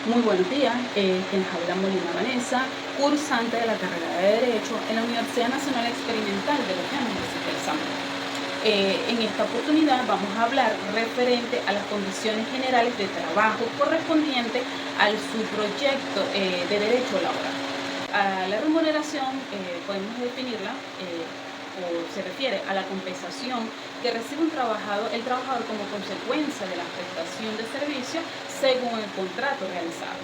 Muy buenos días, quienes habla Molina Vanessa, cursante de la carrera de Derecho en la Universidad Nacional Experimental de los Llanos de Cité Santa. En esta oportunidad vamos a hablar referente a las condiciones generales de trabajo correspondiente al subproyecto de Derecho Laboral. A la remuneración podemos definirla o se refiere a la compensación que recibe el trabajador como consecuencia de la prestación de servicio según el contrato realizado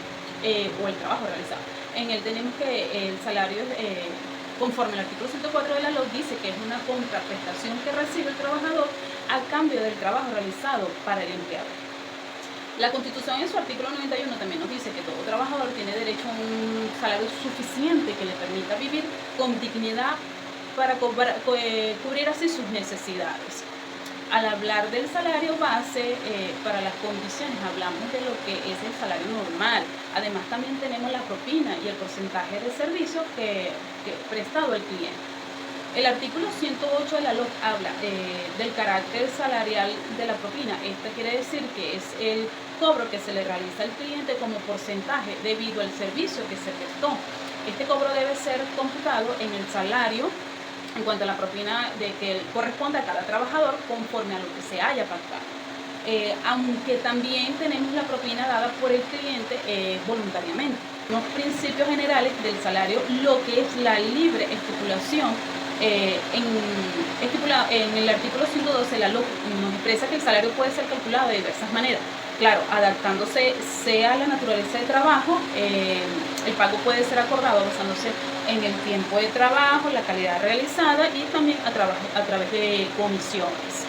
o el trabajo realizado. En él tenemos que el salario, conforme al artículo 104 de la LOC, dice que es una contraprestación que recibe el trabajador a cambio del trabajo realizado para el empleador. La Constitución en su artículo 91 también nos dice que todo trabajador tiene derecho a un salario suficiente que le permita vivir con dignidad para cubrir así sus necesidades. Al hablar del salario base, para las condiciones hablamos de lo que es el salario normal. Además también tenemos la propina y el porcentaje de servicio que prestado al cliente. El artículo 108 de la LOC habla del carácter salarial de la propina. Esto quiere decir que es el cobro que se le realiza al cliente como porcentaje debido al servicio que se prestó. Este cobro debe ser computado en el salario en cuanto a la propina de que corresponde a cada trabajador conforme a lo que se haya pactado. Aunque también tenemos la propina dada por el cliente voluntariamente. Los principios generales del salario, lo que es la libre estipulación, en el artículo 112 la LOC nos expresa que el salario puede ser calculado de diversas maneras. Claro, adaptándose sea la naturaleza de trabajo, el pago puede ser acordado basándose en el tiempo de trabajo, la calidad realizada y también a través de comisiones.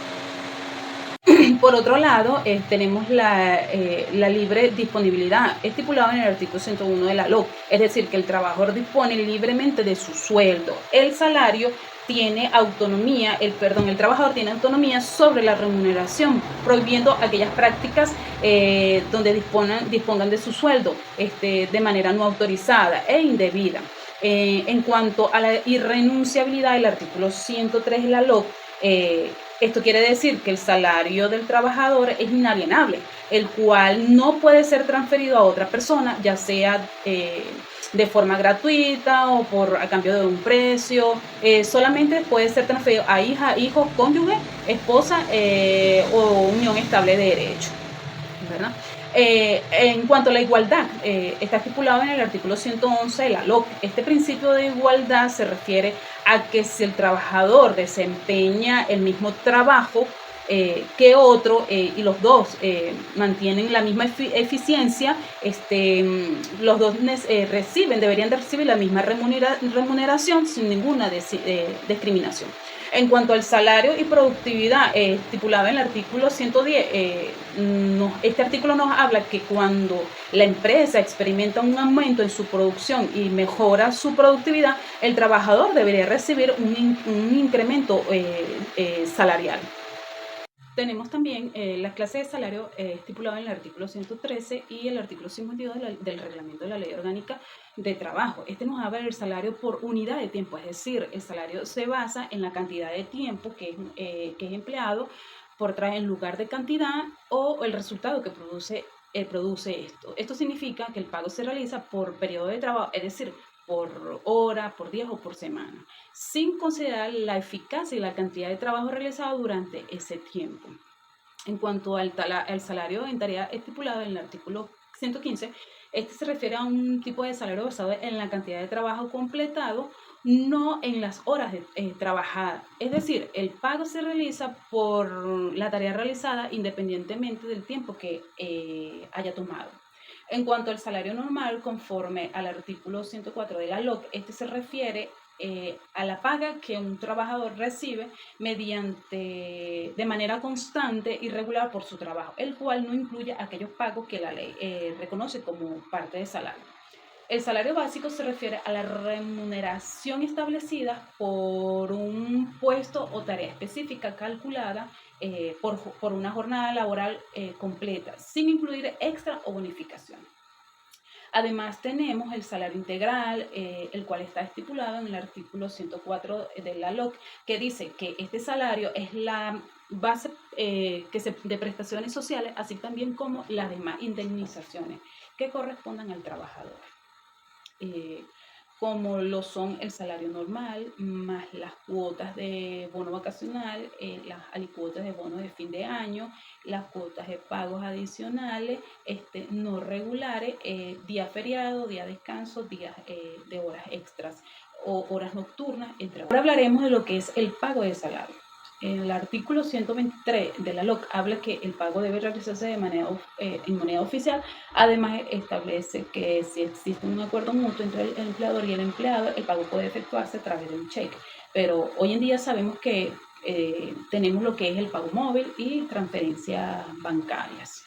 Por otro lado, tenemos la libre disponibilidad estipulada en el artículo 101 de la LOC, es decir, que el trabajador dispone libremente de su sueldo. El salario tiene autonomía, el trabajador tiene autonomía sobre la remuneración, prohibiendo aquellas prácticas donde dispongan de su sueldo de manera no autorizada e indebida. En cuanto a la irrenunciabilidad del artículo 103 de la LOC, esto quiere decir que el salario del trabajador es inalienable, el cual no puede ser transferido a otra persona, ya sea de forma gratuita o a cambio de un precio. Solamente puede ser transferido a hija, hijo, cónyuge, esposa o unión estable de derecho, ¿verdad? En cuanto a la igualdad, está estipulado en el artículo 111 de la LOC. Este principio de igualdad se refiere a que si el trabajador desempeña el mismo trabajo que otro y los dos mantienen la misma eficiencia, los dos deberían de recibir la misma remuneración sin ninguna discriminación. En cuanto al salario y productividad estipulado en el artículo 110, este artículo nos habla que cuando la empresa experimenta un aumento en su producción y mejora su productividad, el trabajador debería recibir un incremento salarial. Tenemos también la clase de salario estipulada en el artículo 113 y el artículo 52 del reglamento de la Ley Orgánica de Trabajo. Nos habla del salario por unidad de tiempo, es decir, el salario se basa en la cantidad de tiempo que es empleado en lugar de cantidad o el resultado que produce esto. Esto significa que el pago se realiza por periodo de trabajo, es decir, por hora, por días o por semana, sin considerar la eficacia y la cantidad de trabajo realizado durante ese tiempo. En cuanto al salario en tarea estipulado en el artículo 115, se refiere a un tipo de salario basado en la cantidad de trabajo completado, no en las horas trabajadas. Es decir, el pago se realiza por la tarea realizada independientemente del tiempo que haya tomado. En cuanto al salario normal, conforme al artículo 104 de la LOC, se refiere a la paga que un trabajador recibe de manera constante y regular por su trabajo, el cual no incluye aquellos pagos que la ley reconoce como parte de salario. El salario básico se refiere a la remuneración establecida por un puesto o tarea específica calculada por una jornada laboral completa, sin incluir extra o bonificación. Además tenemos el salario integral, el cual está estipulado en el artículo 104 de la LOC, que dice que este salario es la base de prestaciones sociales, así también como las demás indemnizaciones. que correspondan al trabajador. Como lo son el salario normal, más las cuotas de bono vacacional, las alicuotas de bono de fin de año, las cuotas de pagos adicionales, no regulares, día feriado, día descanso, días de horas extras o horas nocturnas, entre otros. Ahora hablaremos de lo que es el pago de salario. El artículo 123 de la LOC habla que el pago debe realizarse de manera, en moneda oficial. Además, establece que si existe un acuerdo mutuo entre el empleador y el empleado, el pago puede efectuarse a través de un cheque. Pero hoy en día sabemos que tenemos lo que es el pago móvil y transferencias bancarias.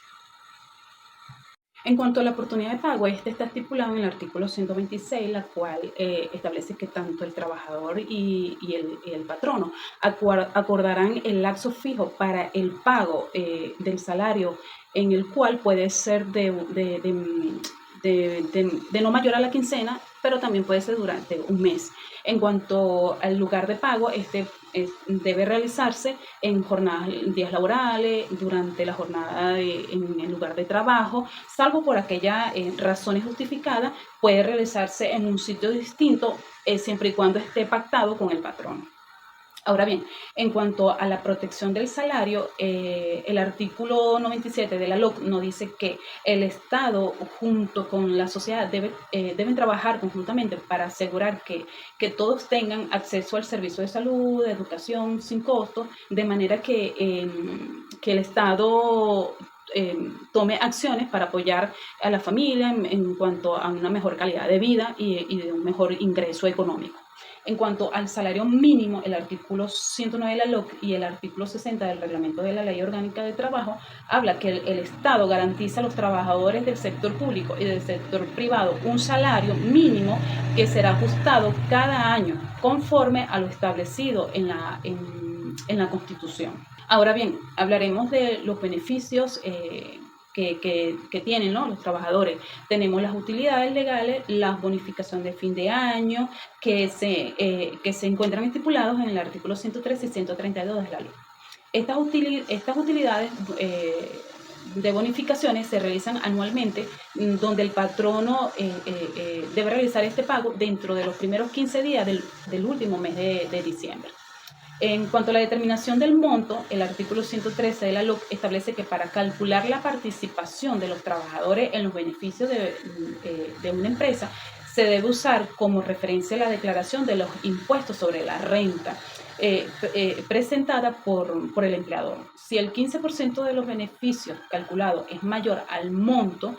En cuanto a la oportunidad de pago, está estipulado en el artículo 126, la cual establece que tanto el trabajador y el patrono acordarán el lapso fijo para el pago del salario, en el cual puede ser de no mayor a la quincena, pero también puede ser durante un mes. En cuanto al lugar de pago, debe realizarse en jornadas, días laborales, durante la jornada en el lugar de trabajo, salvo por aquellas razones justificadas, puede realizarse en un sitio distinto, siempre y cuando esté pactado con el patrón. Ahora bien, en cuanto a la protección del salario, el artículo 97 de la LOC nos dice que el Estado junto con la sociedad deben trabajar conjuntamente para asegurar que todos tengan acceso al servicio de salud, de educación sin costo, de manera que el Estado tome acciones para apoyar a la familia en cuanto a una mejor calidad de vida y de un mejor ingreso económico. En cuanto al salario mínimo, el artículo 109 de la LOC y el artículo 60 del Reglamento de la Ley Orgánica de Trabajo habla que el Estado garantiza a los trabajadores del sector público y del sector privado un salario mínimo que será ajustado cada año conforme a lo establecido en la Constitución. Ahora bien, hablaremos de los beneficios que tienen, ¿no?, los trabajadores. Tenemos las utilidades legales, las bonificaciones de fin de año, que se encuentran estipulados en el artículo 113 y 132 de la ley. Estas utilidades de bonificaciones se realizan anualmente, donde el patrono debe realizar este pago dentro de los primeros 15 días del último mes de diciembre. En cuanto a la determinación del monto, el artículo 113 de la LOC establece que para calcular la participación de los trabajadores en los beneficios de una empresa, se debe usar como referencia la declaración de los impuestos sobre la renta presentada por el empleador. Si el 15% de los beneficios calculados es mayor al monto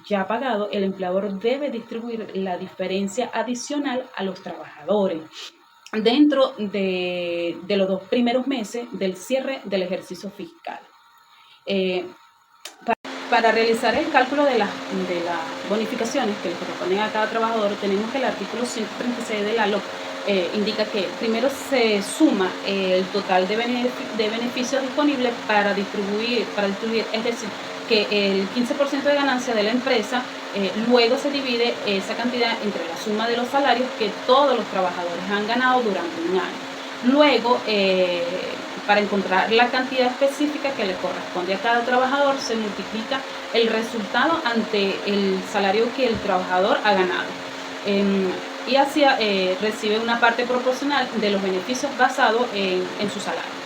ya pagado, el empleador debe distribuir la diferencia adicional a los trabajadores dentro de los 2 primeros meses del cierre del ejercicio fiscal. Para realizar el cálculo de las bonificaciones que le corresponden a cada trabajador, tenemos que el artículo 136 de la LOC indica que primero se suma el total de beneficios disponibles para distribuir, es decir, que el 15% de ganancia de la empresa, luego se divide esa cantidad entre la suma de los salarios que todos los trabajadores han ganado durante un año. Luego, para encontrar la cantidad específica que le corresponde a cada trabajador, se multiplica el resultado ante el salario que el trabajador ha ganado. Y así recibe una parte proporcional de los beneficios basados en su salario.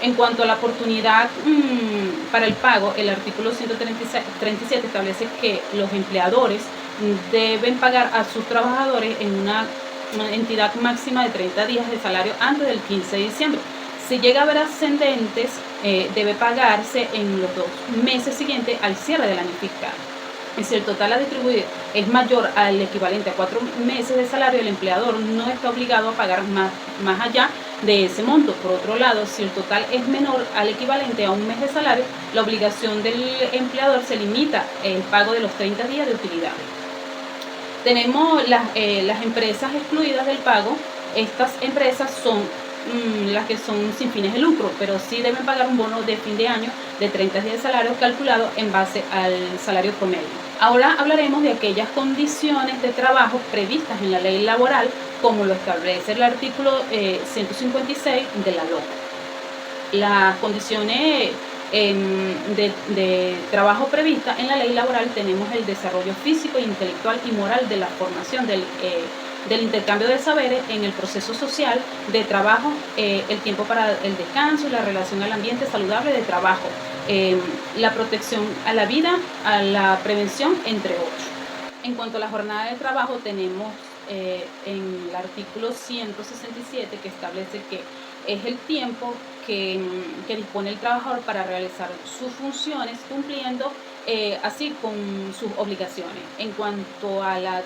En cuanto a la oportunidad para el pago, el artículo 137 establece que los empleadores deben pagar a sus trabajadores en una entidad máxima de 30 días de salario antes del 15 de diciembre. Si llega a haber ascendentes, debe pagarse en los 2 meses siguientes al cierre del año fiscal. Y si el total a distribuir es mayor al equivalente a 4 meses de salario, el empleador no está obligado a pagar más allá de ese monto. Por otro lado, si el total es menor al equivalente a un mes de salario, la obligación del empleador se limita al pago de los 30 días de utilidad. Tenemos las empresas excluidas del pago. Estas empresas son las que son sin fines de lucro, pero sí deben pagar un bono de fin de año de 30 días de salario calculado en base al salario promedio. Ahora hablaremos de aquellas condiciones de trabajo previstas en la ley laboral, como lo establece el artículo 156 de la LOC. Las condiciones de trabajo prevista en la ley laboral tenemos el desarrollo físico, intelectual y moral de la formación del intercambio de saberes en el proceso social de trabajo, el tiempo para el descanso, la relación al ambiente saludable de trabajo, la protección a la vida, a la prevención, entre otros. En cuanto a la jornada de trabajo, tenemos en el artículo 167 que establece que es el tiempo que dispone el trabajador para realizar sus funciones cumpliendo así con sus obligaciones. En cuanto a la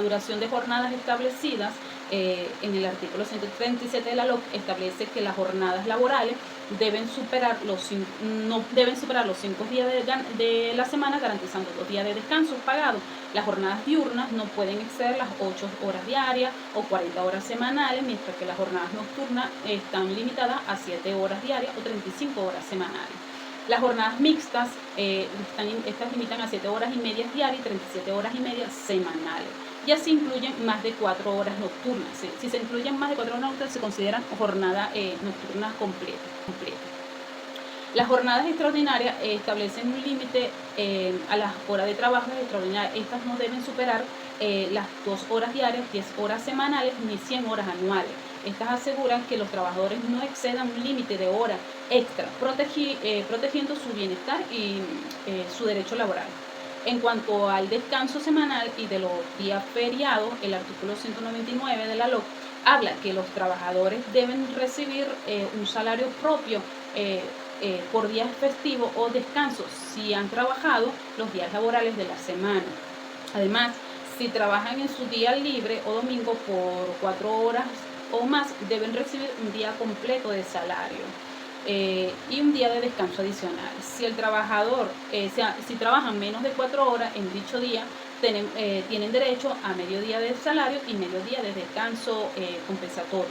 duración de jornadas establecidas, en el artículo 137 de la LOC establece que las jornadas laborales no deben superar los 5 días de la semana, garantizando 2 días de descanso pagado. Las jornadas diurnas no pueden exceder las 8 horas diarias o 40 horas semanales, mientras que las jornadas nocturnas están limitadas a 7 horas diarias o 35 horas semanales. Las jornadas mixtas, estas limitan a 7 horas y media diarias y 37 horas y media semanales. Y así incluyen más de 4 horas nocturnas. Si se incluyen más de 4 horas nocturnas, se consideran jornada nocturna completa. Las jornadas extraordinarias establecen un límite a las horas de trabajo extraordinarias. Estas no deben superar las 2 horas diarias, 10 horas semanales ni 100 horas anuales. Estas aseguran que los trabajadores no excedan un límite de horas extra, protegiendo su bienestar y su derecho laboral. En cuanto al descanso semanal y de los días feriados, el artículo 199 de la LOC habla que los trabajadores deben recibir un salario propio por días festivos o descansos si han trabajado los días laborales de la semana. Además, si trabajan en su día libre o domingo por 4 horas o más, deben recibir un día completo de salario y un día de descanso adicional. Si el trabajador, si trabajan menos de 4 horas en dicho día, tienen derecho a medio día de salario y medio día de descanso compensatorio.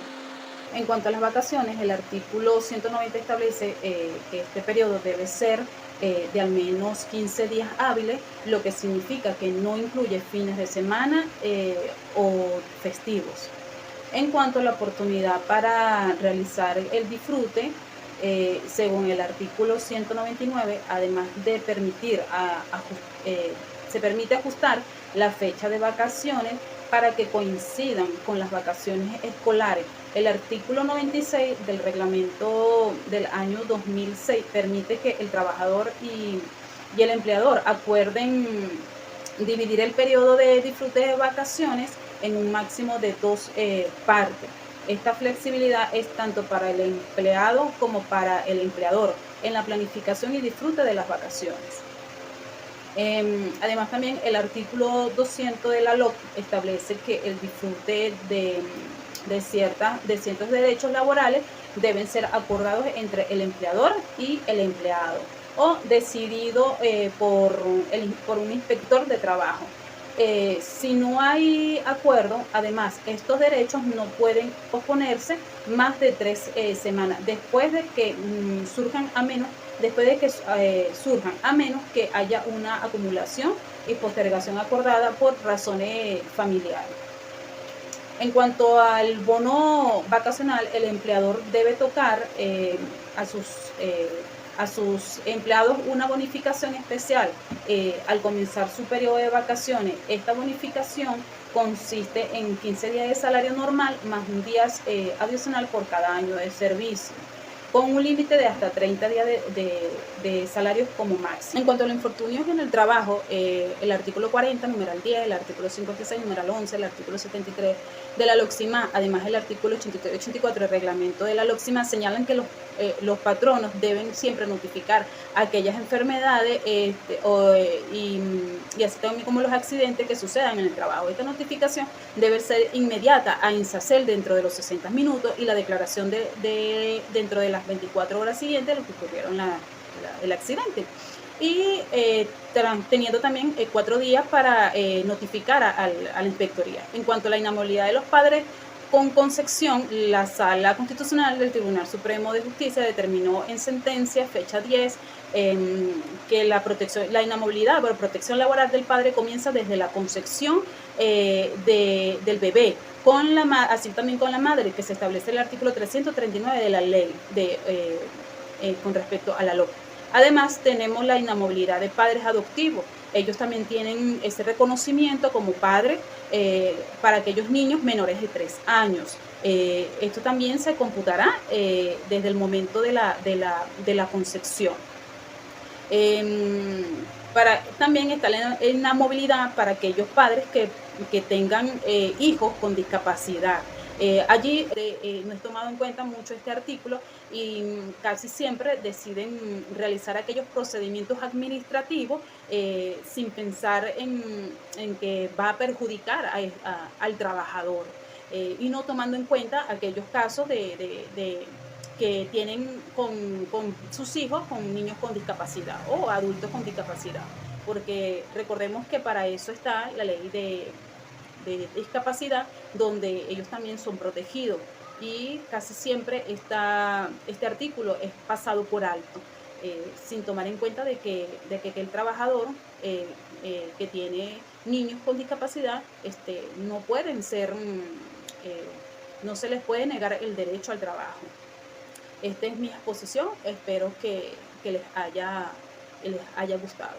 En cuanto a las vacaciones, el artículo 190 establece que este periodo debe ser de al menos 15 días hábiles, lo que significa que no incluye fines de semana o festivos. En cuanto a la oportunidad para realizar el disfrute, según el artículo 199, además de se permite ajustar la fecha de vacaciones para que coincidan con las vacaciones escolares. El artículo 96 del reglamento del año 2006 permite que el trabajador y el empleador acuerden dividir el periodo de disfrute de vacaciones en un máximo de 2 partes. Esta flexibilidad es tanto para el empleado como para el empleador en la planificación y disfrute de las vacaciones. Además, también el artículo 200 de la LOC establece que el disfrute de ciertos derechos laborales deben ser acordados entre el empleador y el empleado o decidido por un inspector de trabajo. Si no hay acuerdo, además, estos derechos no pueden posponerse más de 3 semanas después de que surjan, a menos que haya una acumulación y postergación acordada por razones familiares. En cuanto al bono vacacional, el empleador debe tocar a sus empleados una bonificación especial al comenzar su periodo de vacaciones. Esta bonificación consiste en 15 días de salario normal más un día adicional por cada año de servicio, con un límite de hasta 30 días de salarios como máximo. En cuanto a los infortunios en el trabajo, el artículo 40, numeral 10, el artículo 56, numeral 11, el artículo 73 de la LOCSIMA, además el artículo 83 y 84 del reglamento de la LOCSIMA, señalan que los patronos deben siempre notificar aquellas enfermedades y así también como los accidentes que sucedan en el trabajo. Esta notificación debe ser inmediata a INSACEL dentro de los 60 minutos y la declaración dentro de las 24 horas siguientes a lo que ocurrieron el accidente. Y teniendo también 4 días para notificar a la inspectoría. En cuanto a la inhabilidad de los padres con concepción, la Sala Constitucional del Tribunal Supremo de Justicia determinó en sentencia fecha 10 que la inhabilidad por protección laboral del padre comienza desde la concepción del bebé, así también con la madre, que se establece el artículo 339 de la ley con respecto a la LOC. Además, tenemos la inamovilidad de padres adoptivos. Ellos también tienen ese reconocimiento como padre para aquellos niños menores de 3 años. Esto también se computará desde el momento de la concepción. Em, también está la movilidad para aquellos padres que tengan hijos con discapacidad. Allí no es tomado en cuenta mucho este artículo y casi siempre deciden realizar aquellos procedimientos administrativos sin pensar en que va a perjudicar al trabajador y no tomando en cuenta aquellos casos que tienen con sus hijos, con niños con discapacidad o adultos con discapacidad, porque recordemos que para eso está la ley de discapacidad, donde ellos también son protegidos y casi siempre este artículo es pasado por alto, sin tomar en cuenta de que el trabajador que tiene niños con discapacidad no pueden ser, no se les puede negar el derecho al trabajo. Esta es mi exposición, espero que les haya gustado.